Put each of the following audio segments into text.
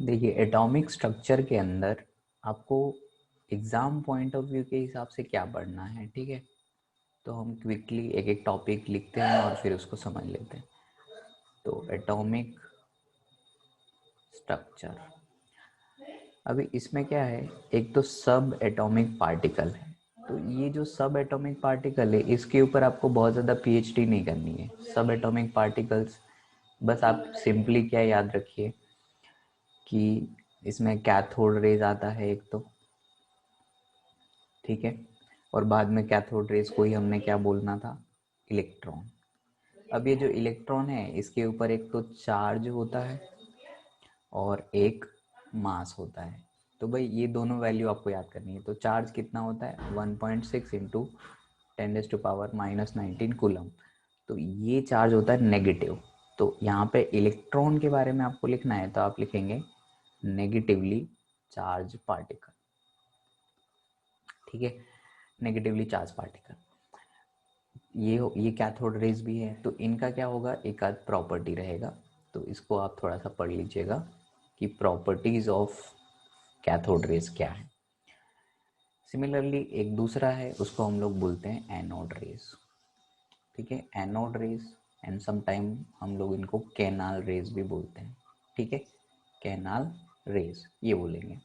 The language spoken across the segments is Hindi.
देखिए एटॉमिक स्ट्रक्चर के अंदर आपको एग्ज़ाम पॉइंट ऑफ व्यू के हिसाब से क्या पढ़ना है, ठीक है। तो हम क्विकली एक एक टॉपिक लिखते हैं और फिर उसको समझ लेते हैं। तो एटॉमिक स्ट्रक्चर, अभी इसमें क्या है, एक तो सब एटॉमिक पार्टिकल है। तो ये जो सब एटॉमिक पार्टिकल है इसके ऊपर आपको बहुत ज़्यादा पीएचडी नहीं करनी है। सब एटॉमिक पार्टिकल्स बस आप सिंपली क्या याद रखिए कि इसमें कैथोड रेज आता है एक तो, ठीक है, और बाद में कैथोड रेज को ही हमने क्या बोलना था, इलेक्ट्रॉन। अब ये जो इलेक्ट्रॉन है इसके ऊपर एक तो चार्ज होता है और एक मास होता है। तो भाई ये दोनों वैल्यू आपको याद करनी है। तो चार्ज कितना होता है, 1.6 इंटू 10⁻⁻19 कूलम। तो ये चार्ज होता है नेगेटिव। तो यहाँ पे इलेक्ट्रॉन के बारे में आपको लिखना है तो आप लिखेंगे नेगेटिवली चार्ज पार्टिकल, ठीक है, नेगेटिवली चार्ज पार्टिकल। ये कैथोड रेज भी है, तो इनका क्या होगा, एक आध प्रॉपर्टी रहेगा। तो इसको आप थोड़ा सा पढ़ लीजिएगा कि प्रॉपर्टीज ऑफ कैथोड रेज क्या है। सिमिलरली एक दूसरा है, उसको हम लोग बोलते हैं एनोड रेज, ठीक है, एनोड रेज। एंड समटाइम हम लोग इनको कैनाल रेज भी बोलते हैं, ठीक है, कैनाल रेज ये बोलेंगे।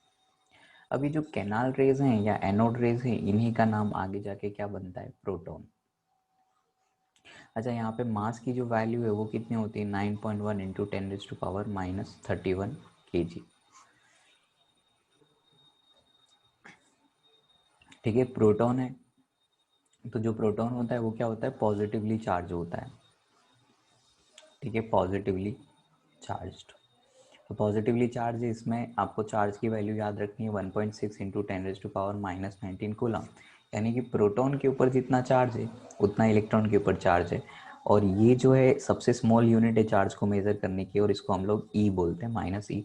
अभी जो कैनाल रेज हैं या एनोड रेज हैं, इन्हीं का नाम आगे जाके क्या बनता है, प्रोटॉन। अच्छा, यहाँ पे मास की जो वैल्यू है वो कितनी होती है, 9.1 इंटू 10⁻⁻31 kg, ठीक है। प्रोटॉन है, तो जो प्रोटॉन होता है वो क्या होता है, पॉजिटिवली चार्ज होता है, ठीक है, पॉजिटिवली चार्ज्ड। तो पॉजिटिवली चार्ज, इसमें आपको चार्ज की वैल्यू याद रखनी है 1.6 इंटू 10⁻⁻19 कूलम। यानी कि प्रोटॉन के ऊपर जितना चार्ज है उतना इलेक्ट्रॉन के ऊपर चार्ज है। और ये जो है सबसे स्मॉल यूनिट है चार्ज को मेज़र करने की, और इसको हम लोग ई बोलते हैं, -e।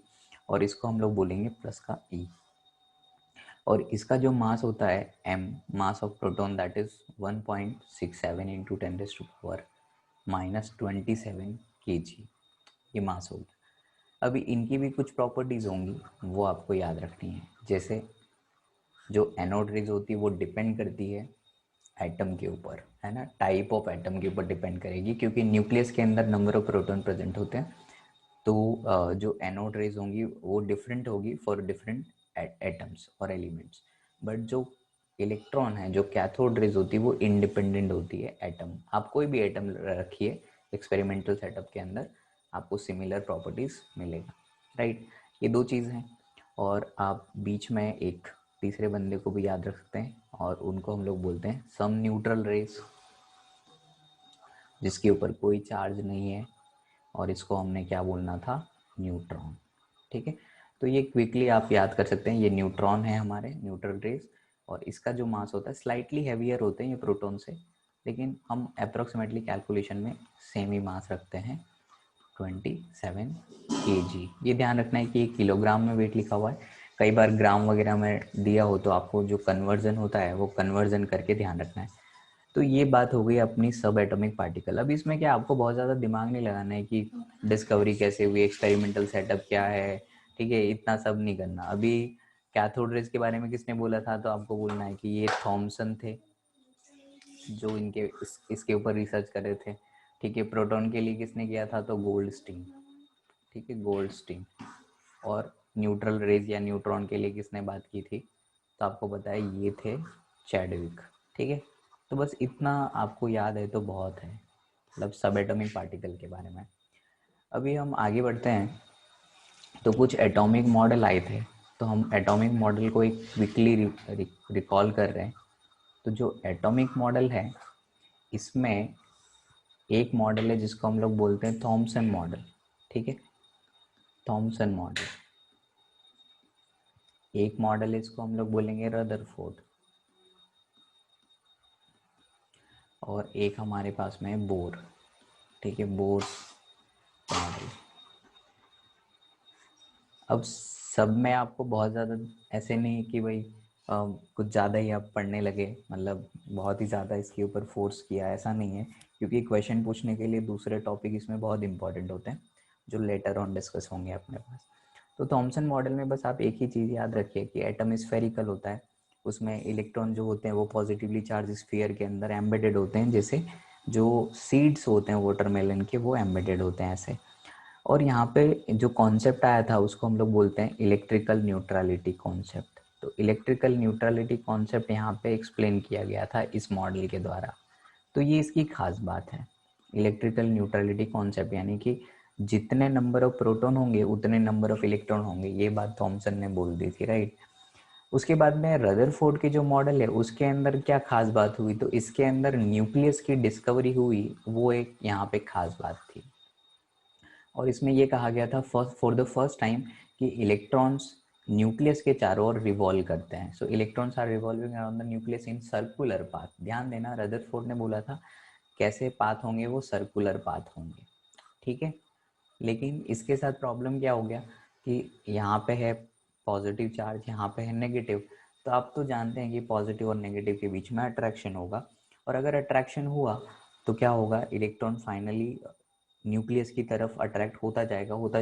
और इसको हम लोग बोलेंगे प्लस का ई। और इसका जो मास होता है m, mass of proton, that is 1.67 into 10⁻⁻27 kg, ये मास होगा। अभी इनकी भी कुछ प्रॉपर्टीज़ होंगी, वो आपको याद रखनी है। जैसे जो एनोड रेज होती है वो डिपेंड करती है एटम के ऊपर, है ना, टाइप ऑफ एटम के ऊपर डिपेंड करेगी, क्योंकि न्यूक्लियस के अंदर नंबर ऑफ प्रोटॉन प्रेजेंट होते हैं। तो जो एनोड रेज होंगी वो डिफरेंट होगी फॉर डिफरेंट एटम्स और एलिमेंट्स। बट जो इलेक्ट्रॉन है, जो कैथोड रेज होती है, वो इंडिपेंडेंट होती है एटम। आप कोई भी एटम रखिए एक्सपेरिमेंटल सेटअप के अंदर, आपको सिमिलर प्रॉपर्टीज़ मिलेगा, राइट। ये दो चीज़ हैं। और आप बीच में एक तीसरे बंदे को भी याद रख सकते हैं, और उनको हम लोग बोलते हैं सम न्यूट्रल रेज, जिसके ऊपर कोई चार्ज नहीं है, और इसको हमने क्या बोलना था, न्यूट्रॉन, ठीक है। तो ये क्विकली आप याद कर सकते हैं, ये न्यूट्रॉन है हमारे, न्यूट्रल रेज। और इसका जो मास होता है स्लाइटली हैवियर होते हैं ये प्रोटॉन से, लेकिन हम अप्रोक्सीमेटली कैलकुलेशन में सेम ही मास रखते हैं, 27 kg। ये ध्यान रखना है कि ये किलोग्राम में वेट लिखा हुआ है, कई बार ग्राम वगैरह में दिया हो तो आपको जो कन्वर्जन होता है वो कन्वर्जन करके ध्यान रखना है। तो ये बात हो गई अपनी सब एटॉमिक पार्टिकल। अब इसमें क्या, आपको बहुत ज़्यादा दिमाग नहीं लगाना है कि डिस्कवरी कैसे हुई, एक्सपेरिमेंटल सेटअप क्या है, ठीक है, इतना सब नहीं करना। अभी कैथोड रेज के बारे में किसने बोला था, तो आपको बोलना है कि ये थॉमसन थे जो इसके ऊपर रिसर्च कर रहे थे, ठीक है। प्रोटॉन के लिए किसने किया था, तो गोल्डस्टीन, ठीक है, गोल्डस्टीन। और न्यूट्रल रेज या न्यूट्रॉन के लिए किसने बात की थी, तो आपको पता है ये थे चैडविक, ठीक है। तो बस इतना आपको याद है तो बहुत है, मतलब सब एटॉमिक पार्टिकल के बारे में। अभी हम आगे बढ़ते हैं। तो कुछ एटॉमिक मॉडल आए थे, तो हम एटॉमिक मॉडल को एक क्विकली रिकॉल कर रहे हैं। तो जो एटॉमिक मॉडल है इसमें एक मॉडल है जिसको हम लोग बोलते हैं थॉमसन मॉडल, ठीक है, थॉमसन मॉडल। एक मॉडल है इसको हम लोग बोलेंगे रदरफोर्ड, और एक हमारे पास में है बोर, ठीक है, बोर मॉडल। अब सब में आपको बहुत ज़्यादा ऐसे नहीं कि भाई कुछ ज़्यादा ही आप पढ़ने लगे, मतलब बहुत ही ज़्यादा इसके ऊपर फोर्स किया, ऐसा नहीं है। क्योंकि क्वेश्चन पूछने के लिए दूसरे टॉपिक इसमें बहुत इंपॉर्टेंट होते हैं जो लेटर ऑन डिस्कस होंगे अपने पास। तो थॉमसन मॉडल में बस आप एक ही चीज़ याद रखिए कि एटम स्फेरिकल होता है, उसमें इलेक्ट्रॉन जो होते हैं वो पॉजिटिवली चार्ज स्फीयर के अंदर एम्बेडेड होते हैं, जैसे जो सीड्स होते हैं वाटरमेलन के वो एम्बेडेड होते हैं ऐसे। और यहाँ पे जो कॉन्सेप्ट आया था उसको हम लोग बोलते हैं इलेक्ट्रिकल न्यूट्रलिटी कॉन्सेप्ट। तो इलेक्ट्रिकल न्यूट्रलिटी कॉन्सेप्ट यहाँ पे एक्सप्लेन किया गया था इस मॉडल के द्वारा। तो ये इसकी खास बात है, इलेक्ट्रिकल न्यूट्रलिटी कॉन्सेप्ट, यानी कि जितने नंबर ऑफ प्रोटॉन होंगे उतने नंबर ऑफ इलेक्ट्रॉन होंगे, ये बात थॉमसन ने बोल दी थी, राइट। उसके बाद में रदरफोर्ड के जो मॉडल है उसके अंदर क्या खास बात हुई, तो इसके अंदर न्यूक्लियस की डिस्कवरी हुई, वो एक यहाँ पे खास बात थी। और इसमें ये कहा गया था फॉर द फर्स्ट टाइम कि इलेक्ट्रॉन्स न्यूक्लियस के चारों ओर रिवॉल्व करते हैं। So electrons are revolving around the nucleus in circular path. ध्यान देना, रदरफोर्ड ने बोला था कैसे पाथ होंगे, वो सर्कुलर पाथ होंगे, ठीक है। लेकिन इसके साथ प्रॉब्लम क्या हो गया कि यहाँ पे है पॉजिटिव चार्ज, यहाँ पे है नेगेटिव। तो आप तो जानते हैं कि पॉजिटिव और नेगेटिव के बीच में अट्रैक्शन होगा, और अगर अट्रैक्शन हुआ तो क्या होगा, इलेक्ट्रॉन फाइनली न्यूक्लियस की तरफ अट्रैक्ट होता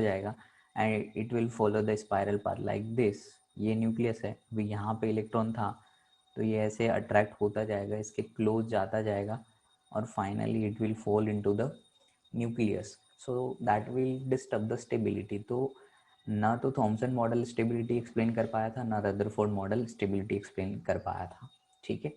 जाएगा and it will follow the spiral path like this. ये न्यूक्लियस है, अभी यहाँ पे इलेक्ट्रॉन था तो ये ऐसे अट्रैक्ट होता जाएगा, इसके क्लोज जाता जाएगा और finally it will fall into the nucleus. So that will disturb the stability. तो ना तो थॉमसन मॉडल स्टेबिलिटी एक्सप्लेन कर पाया था, ना रदरफोर्ड मॉडल स्टेबिलिटी एक्सप्लेन कर पाया था, ठीक है,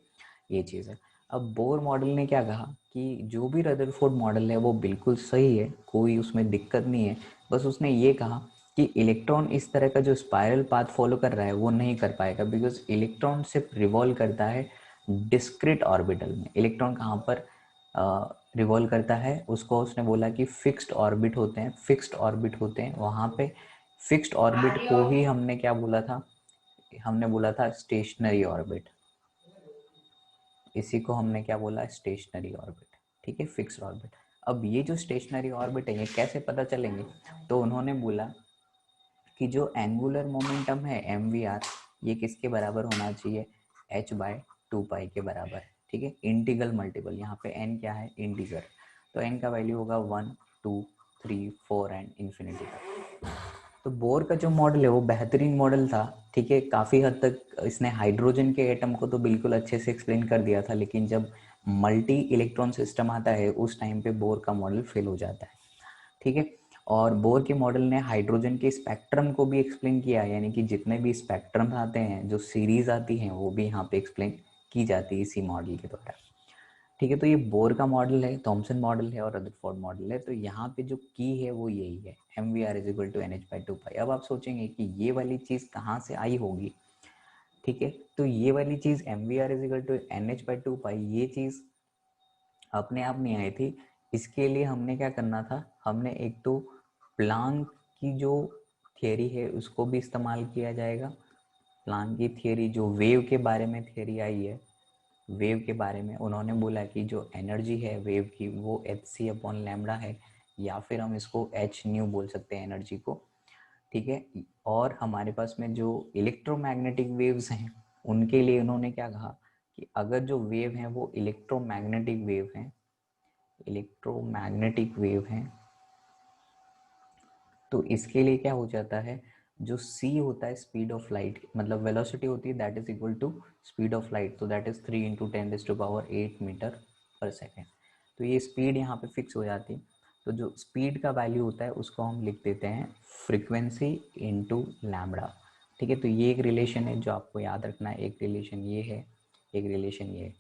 ये चीज़ है। अब बोर मॉडल ने क्या कहा कि जो भी रदरफोर्ड मॉडल है वो बिल्कुल सही है, कोई उसमें दिक्कत नहीं है, बस उसने ये कहा कि इलेक्ट्रॉन इस तरह का जो स्पाइरल पाथ फॉलो कर रहा है वो नहीं कर पाएगा, बिकॉज इलेक्ट्रॉन सिर्फ रिवॉल्व करता है डिस्क्रीट ऑर्बिटल में। इलेक्ट्रॉन कहाँ पर रिवॉल्व करता है, उसको उसने बोला कि फिक्स्ड ऑर्बिट होते हैं, फिक्स्ड ऑर्बिट होते हैं वहाँ पे। फिक्स्ड ऑर्बिट को ही हमने क्या बोला था, हमने बोला था स्टेशनरी ऑर्बिट। इसी को हमने क्या बोला, स्टेशनरी ऑर्बिट, ठीक है, फिक्स्ड ऑर्बिट। अब ये जो स्टेशनरी ऑर्बिट है ये कैसे पता चलेंगे, तो उन्होंने बोला कि जो एंगुलर मोमेंटम है mvr, ये किसके बराबर होना चाहिए, h/2 के बराबर, ठीक है। इंटीग्रल मल्टीपल, यहाँ पे n क्या है, इंटीजर, तो n का वैल्यू होगा 1 2 3 4 एंड इन्फिनिटी तक। तो बोर का जो मॉडल है वो बेहतरीन मॉडल था, ठीक है, काफ़ी हद तक इसने हाइड्रोजन के एटम को तो बिल्कुल अच्छे से एक्सप्लेन कर दिया था, लेकिन जब मल्टी इलेक्ट्रॉन सिस्टम आता है उस टाइम पे बोर का मॉडल फेल हो जाता है, ठीक है। और बोर के मॉडल ने हाइड्रोजन के स्पेक्ट्रम को भी एक्सप्लेन किया, यानी कि जितने भी स्पेक्ट्रम आते हैं, जो सीरीज आती हैं, वो भी यहाँ पे एक्सप्लेन की जाती है इसी मॉडल के द्वारा, ठीक है। तो ये बोर का मॉडल है, थॉमसन मॉडल है और रदरफोर्ड मॉडल है। तो यहाँ पे जो की है वो यही है, mvr is equal to nh/2 अब आप सोचेंगे कि ये वाली चीज़ कहाँ से आई होगी, ठीक है। तो ये वाली चीज़ mvr is equal to nh/2, ये चीज़ अपने आप नहीं आई थी। इसके लिए हमने क्या करना था, हमने एक तो प्लांक की जो थियरी है उसको भी इस्तेमाल किया जाएगा। प्लांक की थियरी जो वेव के बारे में थियरी आई है, वेव के बारे में उन्होंने बोला कि जो एनर्जी है वेव की वो hc/λ है, या फिर हम इसको h न्यू बोल सकते हैं एनर्जी को, ठीक है। और हमारे पास में जो इलेक्ट्रोमैग्नेटिक वेव्स हैं उनके लिए उन्होंने क्या कहा कि अगर जो वेव हैं वो इलेक्ट्रोमैग्नेटिक वेव हैं, इलेक्ट्रोमैग्नेटिक वेव हैं, तो इसके लिए क्या हो जाता है, जो c होता है स्पीड ऑफ लाइट, मतलब वेलोसिटी होती है that is equal to speed of light, तो दैट इज 3 × 10⁸ मीटर पर सेकेंड। तो ये स्पीड यहाँ पे फिक्स हो जाती है। तो जो स्पीड का वैल्यू होता है उसको हम लिख देते हैं फ्रीक्वेंसी इनटू लैम्बडा, ठीक है। तो ये एक रिलेशन है जो आपको याद रखना है, एक रिलेशन ये है, एक रिलेशन ये है।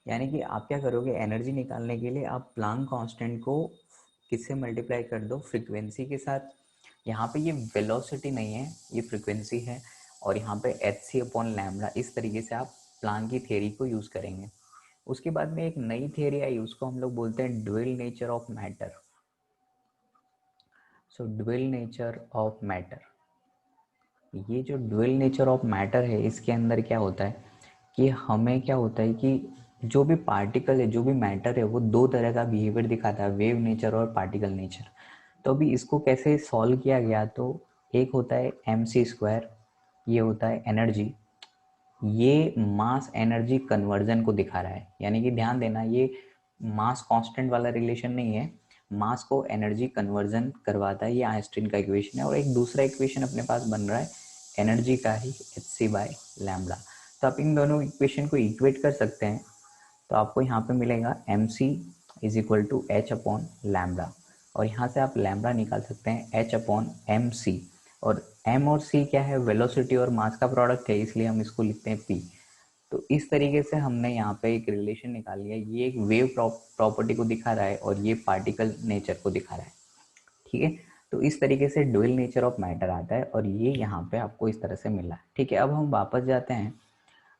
यानी कि आप क्या करोगे, एनर्जी निकालने के लिए आप प्लांक कांस्टेंट को किससे मल्टीप्लाई कर दो, फ्रीक्वेंसी के साथ। यहाँ पे ये वेलोसिटी नहीं है, ये फ्रीक्वेंसी है, और यहाँ पे hc/λ, इस तरीके से आप प्लांक की थियरी को यूज़ करेंगे। उसके बाद में एक नई थियरी आई, उसको हम लोग बोलते हैं dual nature of matter. So dual nature of matter, ये जो ड्यूअल नेचर ऑफ मैटर है इसके अंदर क्या होता है कि हमें क्या होता है कि जो भी पार्टिकल है, जो भी मैटर है, वो दो तरह का बिहेवियर दिखाता है, वेव नेचर और पार्टिकल नेचर। तो अभी इसको कैसे सॉल्व किया गया, तो एक होता है mc², ये होता है एनर्जी, ये मास एनर्जी कन्वर्जन को दिखा रहा है। यानी कि ध्यान देना, ये मास कांस्टेंट वाला रिलेशन नहीं है, मास को एनर्जी कन्वर्जन करवाता है, ये आइंस्टीन का इक्वेशन है। और एक दूसरा इक्वेशन अपने पास बन रहा है एनर्जी का ही, hc/λ। तो आप इन दोनों इक्वेशन को इक्वेट कर सकते हैं, तो आपको यहाँ पे मिलेगा mc is equal to h/λ, और यहाँ से आप लैम्बडा निकाल सकते हैं h/mc, और m और c क्या है, वेलोसिटी और मास का प्रोडक्ट है, इसलिए हम इसको लिखते हैं p। तो इस तरीके से हमने यहाँ पे एक रिलेशन निकाल लिया। ये एक वेव प्रॉपर्टी को दिखा रहा है और ये पार्टिकल नेचर को दिखा रहा है, ठीक है। तो इस तरीके से ड्यूअल नेचर ऑफ मैटर आता है, और ये यहाँ पे आपको इस तरह से मिला है, ठीक है। अब हम वापस जाते हैं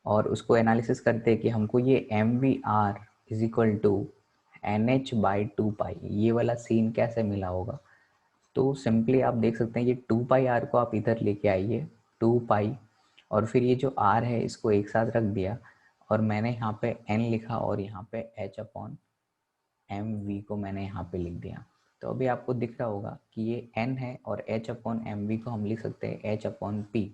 और उसको एनालिसिस करते हैं कि हमको ये mvr is equal to NH/2 pi, ये वाला सीन कैसे मिला होगा। तो सिंपली आप देख सकते हैं, ये 2 पाई r को आप इधर लेके आइए, 2 पाई, और फिर ये जो r है इसको एक साथ रख दिया, और मैंने यहाँ पे n लिखा और यहाँ पे h/mv को मैंने यहाँ पे लिख दिया। तो अभी आपको दिख रहा होगा कि ये n है, और h/mv को हम लिख सकते हैं h/p,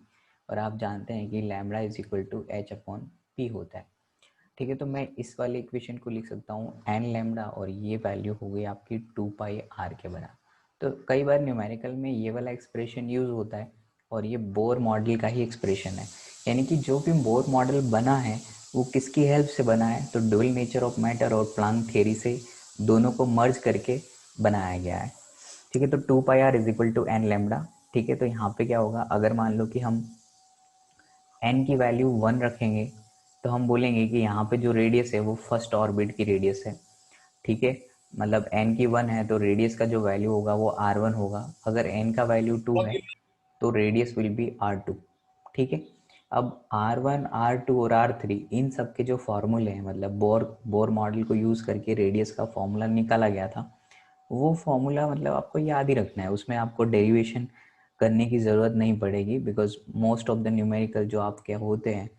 और आप जानते हैं कि lambda is equal to h/p होता है, ठीक है। तो मैं इस वाले इक्वेशन को लिख सकता हूँ n लैम्बडा, और ये वैल्यू हो गई आपकी 2 पाई r के बराबर। तो कई बार न्यूमेरिकल में ये वाला एक्सप्रेशन यूज होता है, और ये बोर मॉडल का ही एक्सप्रेशन है, यानी कि जो भी बोर मॉडल बना है वो किसकी हेल्प से बना है, तो ड्यूअल नेचर ऑफ मैटर और प्लांक थ्योरी से दोनों को मर्ज करके बनाया गया है, ठीक है। तो 2 pi r is equal to n lambda, ठीक है। तो यहाँ पे क्या होगा, अगर मान लो कि हम n की वैल्यू 1 रखेंगे, तो हम बोलेंगे कि यहाँ पे जो रेडियस है वो फर्स्ट ऑर्बिट की रेडियस है, ठीक है। मतलब n की 1 है तो रेडियस का जो वैल्यू होगा वो r1 होगा। अगर n का वैल्यू 2 है तो रेडियस विल बी r2, ठीक है। अब r1, r2 और r3 इन सब के जो फॉर्मूले हैं, मतलब बोर मॉडल को यूज़ करके रेडियस का फॉर्मूला निकाला गया था, वो फॉर्मूला मतलब आपको याद ही रखना है, उसमें आपको डेरिवेशन करने की ज़रूरत नहीं पड़ेगी, because most of the numerical जो आपके होते हैं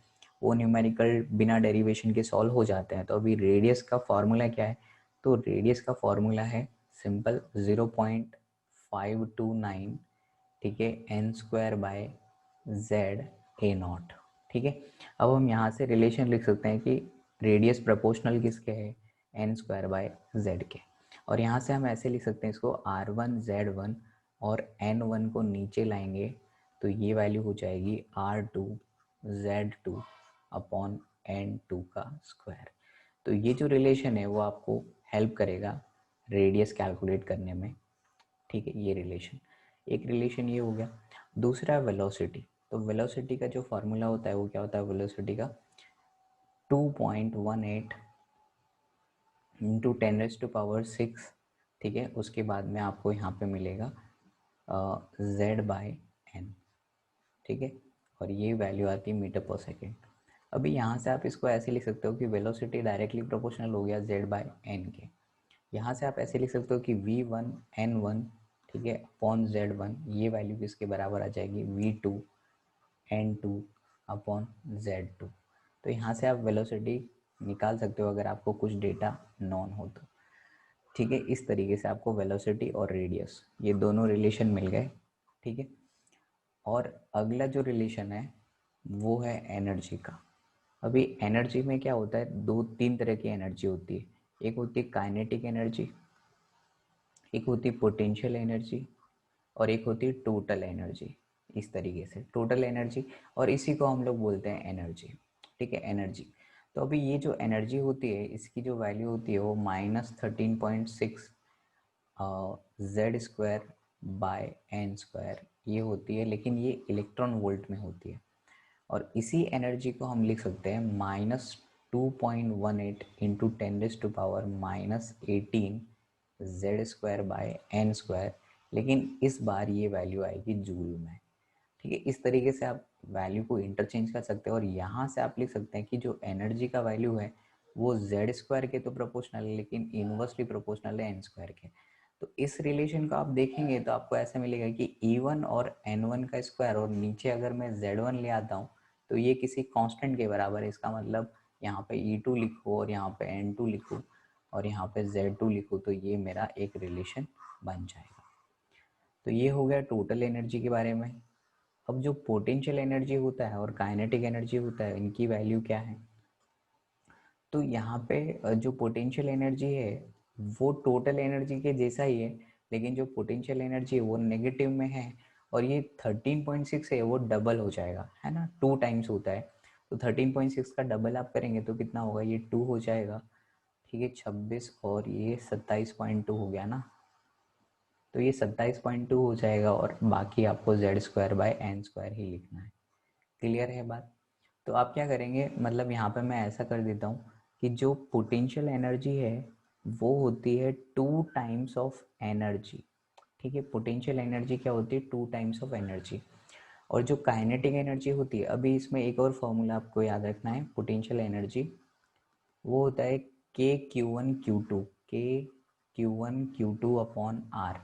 वो न्यूमेरिकल बिना डेरिवेशन के सॉल्व हो जाते हैं। तो अभी रेडियस का फॉर्मूला क्या है, तो रेडियस का फॉर्मूला है सिंपल 0.529, ठीक है, n²/z/a0, ठीक है। अब हम यहाँ से रिलेशन लिख सकते हैं कि रेडियस प्रोपोर्शनल किसके है, n²/z के, और यहाँ से हम ऐसे लिख सकते हैं इसको r1 z1 और n1 को नीचे लाएंगे तो ये वैल्यू हो जाएगी r2 z2 अपॉन n2 का स्क्वायर। तो ये जो रिलेशन है वो आपको हेल्प करेगा रेडियस कैलकुलेट करने में, ठीक है। ये रिलेशन, एक रिलेशन ये हो गया। दूसरा वेलोसिटी, तो वेलोसिटी का जो फॉर्मूला होता है वो क्या होता है, वेलोसिटी का 2.18 इंटू 10⁻⁶, ठीक है। उसके बाद में आपको यहाँ पे मिलेगा z/n, ठीक है, और ये वैल्यू आती है मीटर पर सेकेंड। अभी यहाँ से आप इसको ऐसे लिख सकते हो कि वेलोसिटी डायरेक्टली प्रोपोर्शनल हो गया z/n के। यहाँ से आप ऐसे लिख सकते हो कि v1 n1, ठीक है, अपॉन z1, ये वैल्यू किसके बराबर आ जाएगी, v2 n2 अपॉन z2। तो यहाँ से आप वेलोसिटी निकाल सकते हो अगर आपको कुछ डेटा नॉन हो तो, ठीक है। इस तरीके से आपको वेलोसिटी और रेडियस ये दोनों रिलेशन मिल गए, ठीक है। और अगला जो रिलेशन है वो है एनर्जी का। अभी एनर्जी में क्या होता है, 2-3 तरह की एनर्जी होती है। एक होती है काइनेटिक एनर्जी, एक होती है पोटेंशियल एनर्जी, और एक होती है टोटल एनर्जी। इस तरीके से टोटल एनर्जी, और इसी को हम लोग बोलते हैं एनर्जी, ठीक है, एनर्जी। तो अभी ये जो एनर्जी होती है इसकी जो वैल्यू होती है वो -13.6 z²/n² ये होती है, लेकिन ये इलेक्ट्रॉन वोल्ट में होती है। और इसी एनर्जी को हम लिख सकते हैं -2.18 इंटू 10⁻⁻18 z²/n², लेकिन इस बार ये वैल्यू आएगी जूल में, ठीक है। इस तरीके से आप वैल्यू को इंटरचेंज कर सकते हैं, और यहाँ से आप लिख सकते हैं कि जो एनर्जी का वैल्यू है वो z² के तो प्रोपोर्शनल है, लेकिन इनवर्सली प्रोपोर्शनल है n² के। तो इस रिलेशन को आप देखेंगे तो आपको ऐसा मिलेगा कि E1 और N1 का स्क्वायर, और नीचे अगर मैं Z1 ले आता हूँ तो ये किसी कांस्टेंट के बराबर है। इसका मतलब यहाँ पे E2 लिखो और यहाँ पे N2 लिखो और यहाँ पे Z2 लिखो, तो ये मेरा एक रिलेशन बन जाएगा। तो ये हो गया टोटल एनर्जी के बारे में। अब जो पोटेंशियल एनर्जी होता है और काइनेटिक एनर्जी होता है, इनकी वैल्यू क्या है, तो यहाँ पे जो पोटेंशियल एनर्जी है वो टोटल एनर्जी के जैसा ही है, लेकिन जो पोटेंशियल एनर्जी है वो नेगेटिव में है, और ये 13.6 है वो डबल हो जाएगा, है ना, 2 टाइम्स होता है। तो 13.6 का डबल आप करेंगे तो कितना होगा, ये 2 हो जाएगा, ठीक है, 26, और ये 27.2 हो गया ना, तो ये 27.2 हो जाएगा, और बाकी आपको z²/n² ही लिखना है। क्लियर है बात? तो आप क्या करेंगे, मतलब यहाँ पे मैं ऐसा कर देता हूँ कि जो पोटेंशियल एनर्जी है वो होती है 2 टाइम्स ऑफ एनर्जी, ठीक है। पोटेंशियल एनर्जी क्या होती है, 2 टाइम्स ऑफ एनर्जी। और जो काइनेटिक एनर्जी होती है, अभी इसमें एक और फॉर्मूला आपको याद रखना है पोटेंशियल एनर्जी, वो होता है k/Q1/Q2, k/Q1/Q2/R।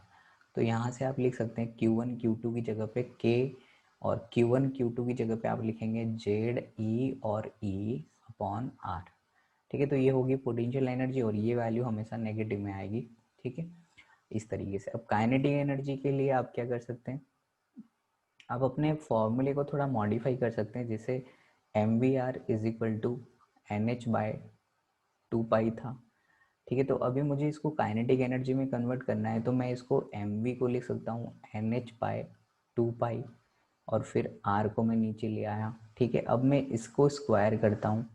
तो यहाँ से आप लिख सकते हैं Q1/Q2 की जगह पे k, और Q1/Q2 की जगह पे आप लिखेंगे ZE और E/R, ठीक है। तो ये होगी पोटेंशियल एनर्जी, और ये वैल्यू हमेशा नेगेटिव में आएगी, ठीक है, इस तरीके से। अब काइनेटिक एनर्जी के लिए आप क्या कर सकते हैं, आप अपने फॉर्मूले को थोड़ा मॉडिफाई कर सकते हैं, जैसे mvr=NH/2 था, ठीक है। तो अभी मुझे इसको काइनेटिक एनर्जी में कन्वर्ट करना है, तो मैं इसको mv को लिख सकता हूँ NH/2, और फिर r को मैं नीचे ले आया, ठीक है। अब मैं इसको स्क्वायर करता हूँ,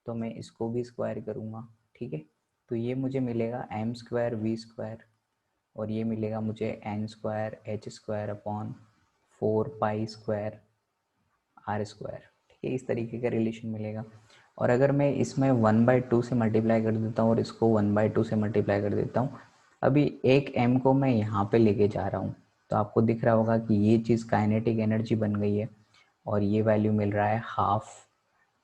तो मैं इसको भी स्क्वायर करूँगा, ठीक है। तो ये मुझे मिलेगा m²v², और ये मिलेगा मुझे n²h²/4π²r², ठीक है, इस तरीके का रिलेशन मिलेगा। और अगर मैं इसमें 1/2 से मल्टीप्लाई कर देता हूँ और इसको 1/2 से मल्टीप्लाई कर देता हूँ, अभी एक m को मैं यहाँ पे लेके जा रहा हूँ, तो आपको दिख रहा होगा कि ये चीज़ काइनेटिक एनर्जी बन गई है, और ये वैल्यू मिल रहा है हाफ,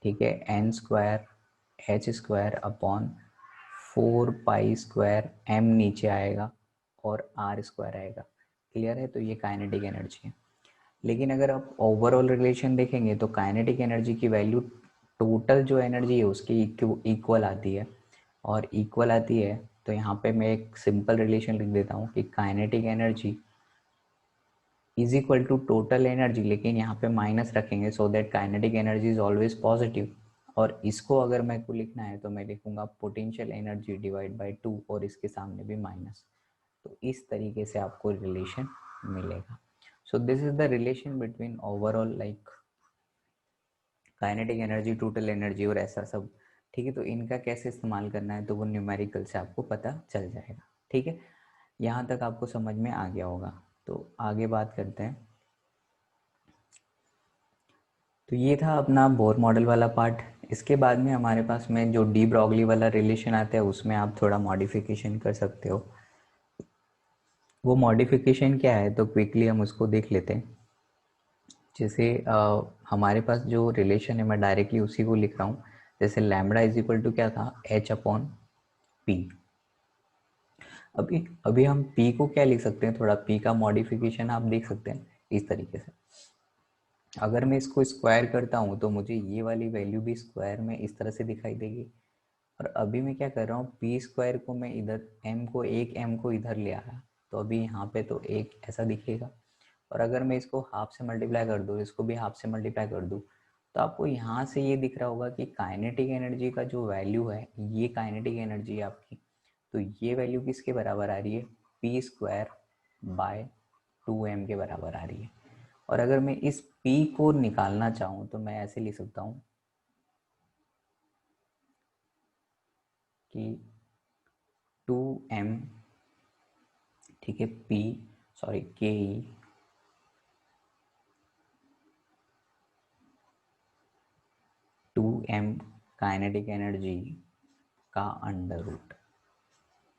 ठीक है, n²h²/4π²m नीचे आएगा, और r² आएगा। क्लियर है? तो ये काइनेटिक एनर्जी है। लेकिन अगर आप ओवरऑल रिलेशन देखेंगे तो काइनेटिक एनर्जी की वैल्यू टोटल जो एनर्जी है उसके इक्वल आती है, और इक्वल आती है तो यहाँ पे मैं एक सिंपल रिलेशन लिख देता हूँ कि kinetic energy is equal to total energy, लेकिन यहाँ पे माइनस रखेंगे so that kinetic energy is always positive. और इसको अगर मेरे को लिखना है तो मैं लिखूंगा पोटेंशियल एनर्जी डिवाइड बाई 2, और इसके सामने भी माइनस। तो इस तरीके से आपको रिलेशन मिलेगा। So this is the relation between overall like kinetic energy, total energy और ऐसा सब, ठीक है। तो इनका कैसे इस्तेमाल करना है तो वो न्यूमेरिकल से आपको पता चल जाएगा, ठीक है। यहाँ तक आपको समझ में आ गया होगा। तो आगे बात करते हैं। तो ये था अपना बोर मॉडल वाला पार्ट। इसके बाद में हमारे पास में जो डी ब्रॉगली वाला रिलेशन आता है उसमें आप थोड़ा मॉडिफिकेशन कर सकते हो। वो मॉडिफिकेशन क्या है तो क्विकली हम उसको देख लेते हैं। जैसे हमारे पास जो रिलेशन है मैं डायरेक्टली उसी को लिख रहा हूँ। जैसे लैम्बडा इज इक्वल टू क्या था, h/p। अभी अभी हम p को क्या लिख सकते हैं, थोड़ा p का मॉडिफिकेशन आप देख सकते हैं इस तरीके से। अगर मैं इसको स्क्वायर करता हूँ तो मुझे ये वाली वैल्यू भी स्क्वायर में इस तरह से दिखाई देगी। और अभी मैं क्या कर रहा हूँ, p² को मैं इधर एक m को इधर ले आया, तो अभी यहाँ पे तो एक ऐसा दिखेगा। और अगर मैं इसको हाफ से मल्टीप्लाई कर दूँ, इसको भी हाफ से मल्टीप्लाई कर दूँ, तो आपको यहाँ से ये दिख रहा होगा कि काइनेटिक एनर्जी का जो वैल्यू है, ये काइनेटिक एनर्जी है आपकी, तो ये वैल्यू किसके बराबर आ रही है, p²/2m के बराबर आ रही है। और अगर मैं इस p को निकालना चाहूँ तो मैं ऐसे लिख सकता हूँ कि 2m, ठीक है, ke 2m काइनेटिक एनर्जी का अंडर रूट,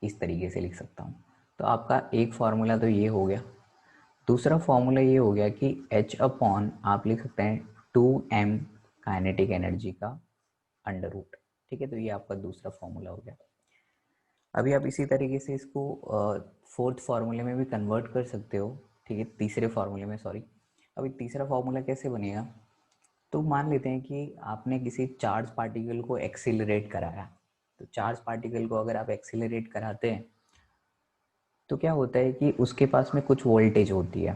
इस तरीके से लिख सकता हूँ। तो आपका एक फार्मूला तो ये हो गया। दूसरा फार्मूला ये हो गया कि h/, आप लिख सकते हैं 2m काइनेटिक एनर्जी का अंडर रूट, ठीक है। तो ये आपका दूसरा फार्मूला हो गया। अभी आप इसी तरीके से इसको फोर्थ फार्मूले में भी कन्वर्ट कर सकते हो, ठीक है, तीसरे फार्मूले में, सॉरी। अभी तीसरा फार्मूला कैसे बनेगा, तो मान लेते हैं कि आपने किसी चार्ज पार्टिकल को एक्सीलरेट कराया। तो चार्ज पार्टिकल को अगर आप एक्सीलरेट कराते हैं तो क्या होता है कि उसके पास में कुछ वोल्टेज होती है,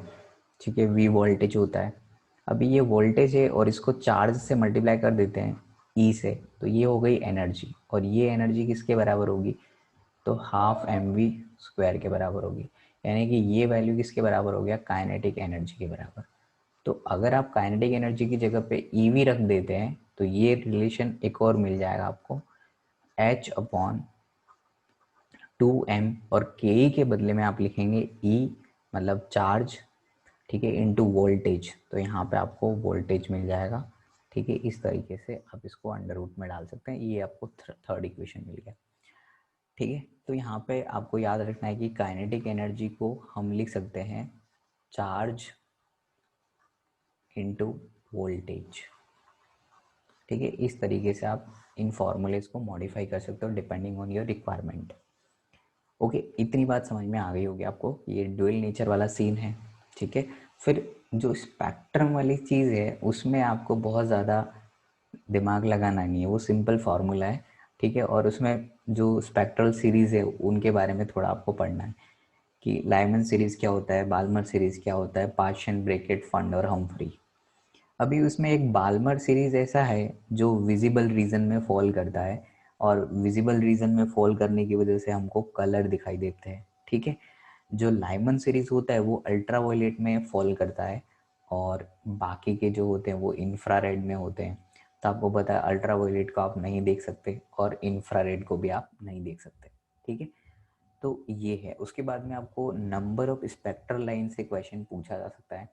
ठीक है, v वोल्टेज होता है। अभी ये वोल्टेज है और इसको चार्ज से मल्टीप्लाई कर देते हैं E से, तो ये हो गई एनर्जी। और ये एनर्जी किसके बराबर होगी, तो हाफ mv² के बराबर होगी, यानी कि ये वैल्यू किसके बराबर हो गया, काइनेटिक एनर्जी के बराबर। तो अगर आप काइनेटिक एनर्जी की जगह पे ईवी रख देते हैं तो ये रिलेशन एक और मिल जाएगा आपको, H/2m, और के के बदले में आप लिखेंगे E मतलब चार्ज, ठीक है, इनटू वोल्टेज। तो यहाँ पे आपको वोल्टेज मिल जाएगा, ठीक है। इस तरीके से आप इसको अंडर रूट में डाल सकते हैं, ये आपको थर्ड इक्वेशन मिल गया, ठीक है। तो यहाँ पे आपको याद रखना है कि काइनेटिक एनर्जी को हम लिख सकते हैं चार्ज इनटू वोल्टेज, ठीक है। इस तरीके से आप इन फॉर्मूलेज को मॉडिफाई कर सकते हो depending on your requirement. Okay, इतनी बात समझ में आ गई होगी आपको, ये ड्यूअल नेचर वाला सीन है, ठीक है। फिर जो स्पेक्ट्रम वाली चीज़ है उसमें आपको बहुत ज़्यादा दिमाग लगाना नहीं है, वो सिंपल फार्मूला है, ठीक है। और उसमें जो स्पेक्ट्रल सीरीज़ है उनके बारे में थोड़ा आपको पढ़ना है कि लाइमन सीरीज़ क्या होता है, बाल्मर सीरीज़ क्या होता है, पार्शियन, ब्रैकेट, फंड और हम्फ्री। अभी उसमें एक बाल्मर सीरीज़ ऐसा है जो विजिबल रीजन में फॉल करता है, और विजिबल रीजन में फॉल करने की वजह से हमको कलर दिखाई देते हैं, ठीक है। जो लाइमन सीरीज होता है वो अल्ट्रावायलेट में फॉल करता है, और बाकी के जो होते हैं वो इंफ्रारेड में होते हैं। तो आपको पता है अल्ट्रावायलेट को आप नहीं देख सकते और इंफ्रारेड को भी आप नहीं देख सकते, ठीक है। तो ये है। उसके बाद में आपको नंबर ऑफ स्पेक्ट्रल लाइन से क्वेश्चन पूछा जा सकता है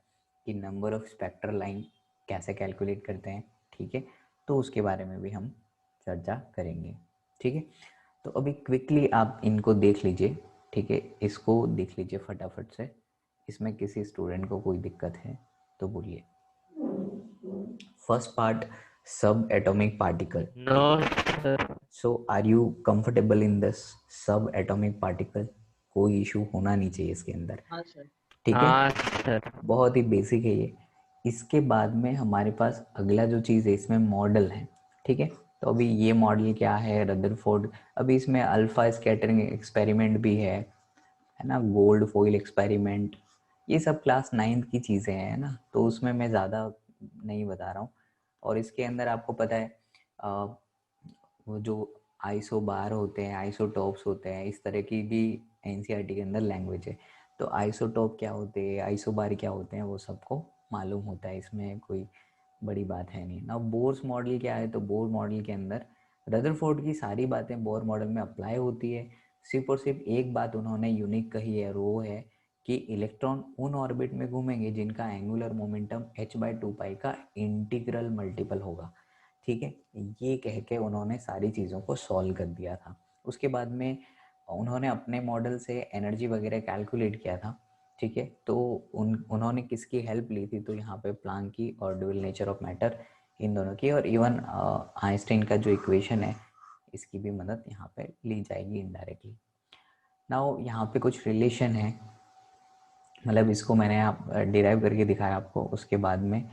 कि नंबर ऑफ स्पेक्ट्रल लाइन कैसे कैलकुलेट करते हैं, ठीक है। तो उसके बारे में भी हम चर्चा करेंगे, ठीक है। तो अभी क्विकली आप इनको देख लीजिए, ठीक है, इसको देख लीजिए फटाफट से। इसमें किसी स्टूडेंट को कोई दिक्कत है तो बोलिए। First part, subatomic particle. No sir. So are you comfortable in this subatomic particle? कोई इशू होना नहीं चाहिए इसके अंदर, हाँ सर। ठीक है। हाँ सर। बहुत ही बेसिक है ये। इसके बाद में हमारे पास अगला जो चीज़ है इसमें मॉडल है, ठीक है। तो अभी ये मॉडल क्या है, रदरफोर्ड। अभी इसमें अल्फा स्कैटरिंग एक्सपेरिमेंट भी है ना, गोल्ड फॉइल एक्सपेरिमेंट, ये सब क्लास 9th की चीज़ें हैं ना, तो उसमें मैं ज़्यादा नहीं बता रहा हूँ। और इसके अंदर आपको पता है वो जो आइसो बार होते हैं, आइसोटॉप्स होते हैं, इस तरह की भी एनसीईआरटी के अंदर लैंग्वेज है। तो आइसोटॉप क्या होते हैं, आइसोबार क्या होते हैं, वो सबको मालूम होता है, इसमें कोई बड़ी बात है नहीं ना। बोर्स मॉडल क्या है, तो बोर मॉडल के अंदर रदरफोर्ड की सारी बातें बोर मॉडल में अप्लाई होती है। सिर्फ और सिर्फ एक बात उन्होंने यूनिक कही है, और वो है कि इलेक्ट्रॉन उन ऑर्बिट में घूमेंगे जिनका एंगुलर मोमेंटम h/2 का इंटीग्रल मल्टीपल होगा, ठीक है। ये कह के उन्होंने सारी चीज़ों को सॉल्व कर दिया था। उसके बाद में उन्होंने अपने मॉडल से एनर्जी वगैरह कैलकुलेट किया था, ठीक है। तो उन्होंने किसकी हेल्प ली थी, तो यहाँ पे प्लांक की और ड्यूअल नेचर ऑफ मैटर, इन दोनों की, और इवन आइंस्टाइन का जो इक्वेशन है इसकी भी मदद यहाँ पे ली जाएगी इनडायरेक्टली। नाउ यहाँ पे कुछ रिलेशन है, मतलब इसको मैंने आप डिराइव करके दिखाया आपको। उसके बाद में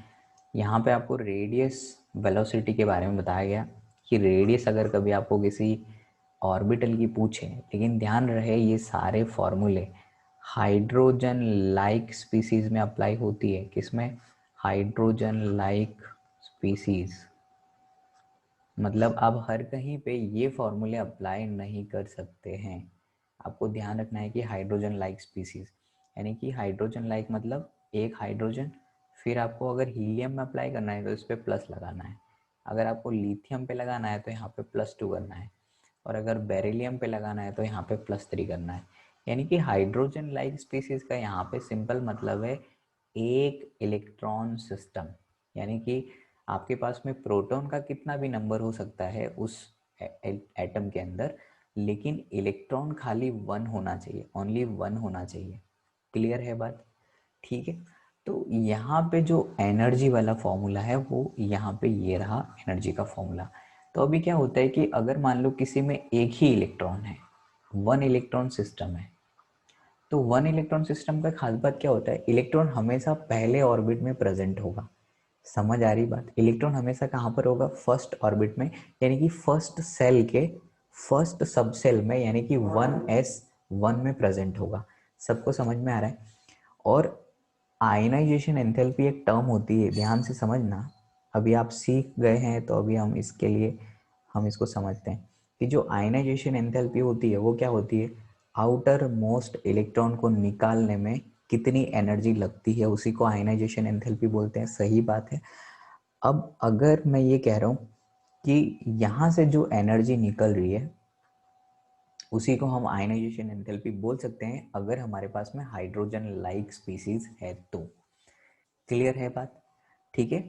यहाँ पे आपको रेडियस वेलोसिटी के बारे में बताया गया कि रेडियस अगर कभी आपको किसी ऑर्बिटल की पूछे, लेकिन ध्यान रहे ये सारे फॉर्मूले हाइड्रोजन लाइक स्पीसीज में अप्लाई होती है। किसमें? Hydrogen like species. मतलब आप हर कहीं पे ये फॉर्मूले अप्लाई नहीं कर सकते हैं। आपको ध्यान रखना है कि हाइड्रोजन लाइक स्पीसीज, यानी कि हाइड्रोजन लाइक मतलब एक हाइड्रोजन, फिर आपको अगर हीलियम में अप्लाई करना है तो इस पर प्लस लगाना है, अगर आपको लिथियम पे लगाना है तो यहाँ पे +2 करना है, और अगर बेरिलियम पे लगाना है तो यहाँ पे +3 करना है। यानी कि हाइड्रोजन लाइक स्पीसीज का यहाँ पे सिंपल मतलब है एक इलेक्ट्रॉन सिस्टम, यानी कि आपके पास में प्रोटॉन का कितना भी नंबर हो सकता है उस एटम के अंदर, लेकिन इलेक्ट्रॉन खाली 1 होना चाहिए, ओनली 1 होना चाहिए। क्लियर है बात? ठीक है। तो यहाँ पे जो एनर्जी वाला फॉर्मूला है वो यहाँ पे ये रहा एनर्जी का फॉर्मूला। तो अभी क्या होता है कि अगर मान लो किसी में एक ही इलेक्ट्रॉन है, 1 इलेक्ट्रॉन सिस्टम है, तो 1 इलेक्ट्रॉन सिस्टम का खास बात क्या होता है, इलेक्ट्रॉन हमेशा पहले ऑर्बिट में प्रेजेंट होगा। समझ आ रही बात? इलेक्ट्रॉन हमेशा कहाँ पर होगा? फर्स्ट ऑर्बिट में, यानी कि फर्स्ट सेल के फर्स्ट सब सेल में, यानी कि 1s1 में प्रेजेंट होगा। सबको समझ में आ रहा है? और आयनाइजेशन एंथैल्पी एक टर्म होती है, ध्यान से समझना। अभी आप सीख गए हैं तो अभी हम इसके लिए हम इसको समझते हैं। कि जो आयनाइजेशन एंथैल्पी होती है वो क्या होती है, आउटर मोस्ट इलेक्ट्रॉन को निकालने में कितनी एनर्जी लगती है, उसी को आयनाइजेशन एंथैल्पी बोलते हैं। सही बात है। अब अगर मैं ये कह रहा हूँ कि यहाँ से जो एनर्जी निकल रही है उसी को हम आयनाइजेशन एंथैल्पी बोल सकते हैं, अगर हमारे पास में हाइड्रोजन लाइक स्पीसीज है तो। क्लियर है बात? ठीक है।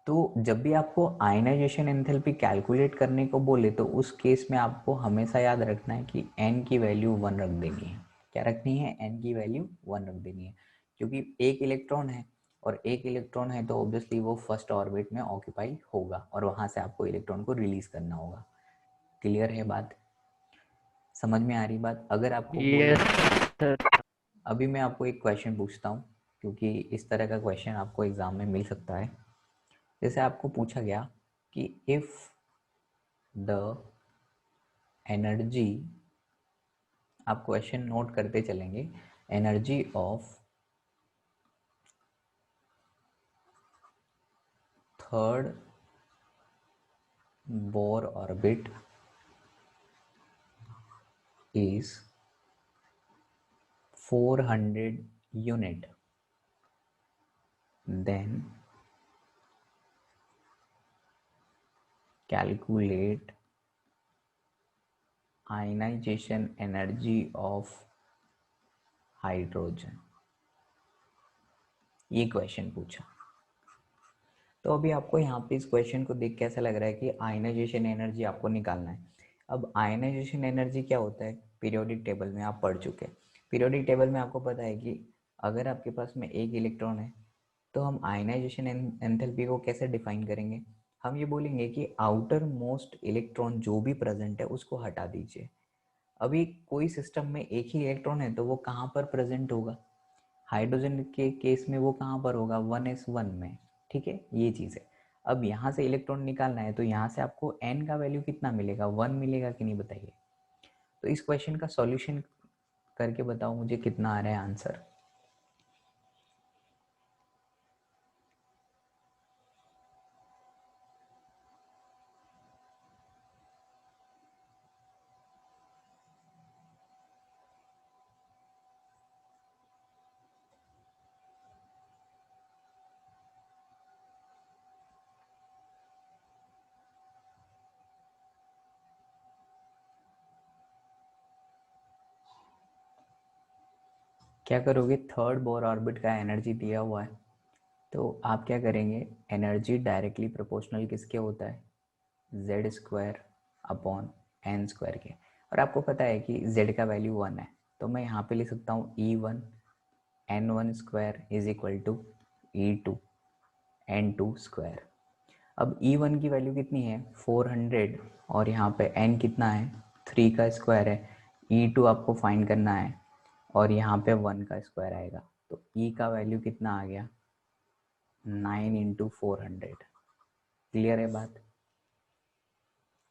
तो जब भी आपको आयनाइजेशन एंथैल्पी कैलकुलेट करने को बोले तो उस केस में आपको हमेशा याद रखना है कि n की वैल्यू 1 रख देनी है। क्या रखनी है? n की वैल्यू 1 रख देनी है, क्योंकि एक इलेक्ट्रॉन है और एक इलेक्ट्रॉन है तो ऑब्वियसली वो फर्स्ट ऑर्बिट में ऑक्यूपाई होगा और वहां से आपको इलेक्ट्रॉन को रिलीज करना होगा। क्लियर है बात? समझ में आ रही बात? अगर आपको बोले, अभी मैं आपको एक क्वेश्चन पूछता हूँ, क्योंकि इस तरह का क्वेश्चन आपको एग्जाम में मिल सकता है। जैसे आपको पूछा गया कि इफ द एनर्जी, आप क्वेश्चन नोट करते चलेंगे, energy of third Bohr orbit is 400 unit, then calculate ionisation energy of hydrogen. ये क्वेश्चन पूछा। तो अभी आपको यहाँ पे इस क्वेश्चन को देख के ऐसा लग रहा है कि आयनाइजेशन एनर्जी आपको निकालना है। अब आयनाइजेशन एनर्जी क्या होता है, पीरियोडिक टेबल में आप पढ़ चुके हैं। पीरियोडिक टेबल में आपको पता है कि अगर आपके पास में एक इलेक्ट्रॉन है तो हम आयनाइजेशन एंथैल्पी को कैसे डिफाइन करेंगे, हम ये बोलेंगे कि आउटर मोस्ट इलेक्ट्रॉन जो भी प्रेजेंट है उसको हटा दीजिए। अभी कोई सिस्टम में एक ही इलेक्ट्रॉन है तो वो कहाँ पर प्रेजेंट होगा, हाइड्रोजन के केस में वो कहाँ पर होगा, 1s1 में। ठीक है, ये चीज़ है। अब यहाँ से इलेक्ट्रॉन निकालना है तो यहाँ से आपको n का वैल्यू कितना मिलेगा, 1 मिलेगा कि नहीं, बताइए। तो इस क्वेश्चन का सॉल्यूशन करके बताओ मुझे कितना आ रहा है आंसर। क्या करोगे, थर्ड बोर ऑर्बिट का एनर्जी दिया हुआ है तो आप क्या करेंगे, एनर्जी डायरेक्टली प्रोपोर्शनल किसके होता है, Z square upon N square के। और आपको पता है कि जेड का वैल्यू 1 है तो मैं यहाँ पे लिख सकता हूँ E1 N1 square is equal to E2 N2 square. अब E1 की वैल्यू कितनी है, 400, और यहाँ पे N कितना है, 3 का स्क्वायर है। E2 आपको फाइंड करना है और यहाँ पे 1 का स्क्वायर आएगा, तो E का वैल्यू कितना आ गया, 9 इंटू 400। क्लियर है बात?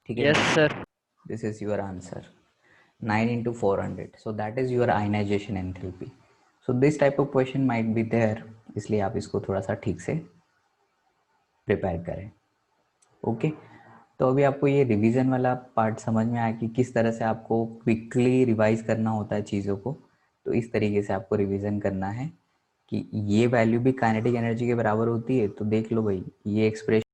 ठीक है। Yes sir. This is your answer, 9 into 400. So that is your ionization enthalpy. So this type of question might be there, इसलिए आप इसको थोड़ा सा ठीक से प्रिपेयर करें। ओके, तो अभी आपको ये रिवीजन वाला पार्ट समझ में आया कि किस तरह से आपको क्विकली रिवाइज करना होता है चीज़ों को। तो इस तरीके से आपको रिवीजन करना है कि ये वैल्यू भी काइनेटिक एनर्जी के बराबर होती है। तो देख लो भाई, ये एक्सप्रेशन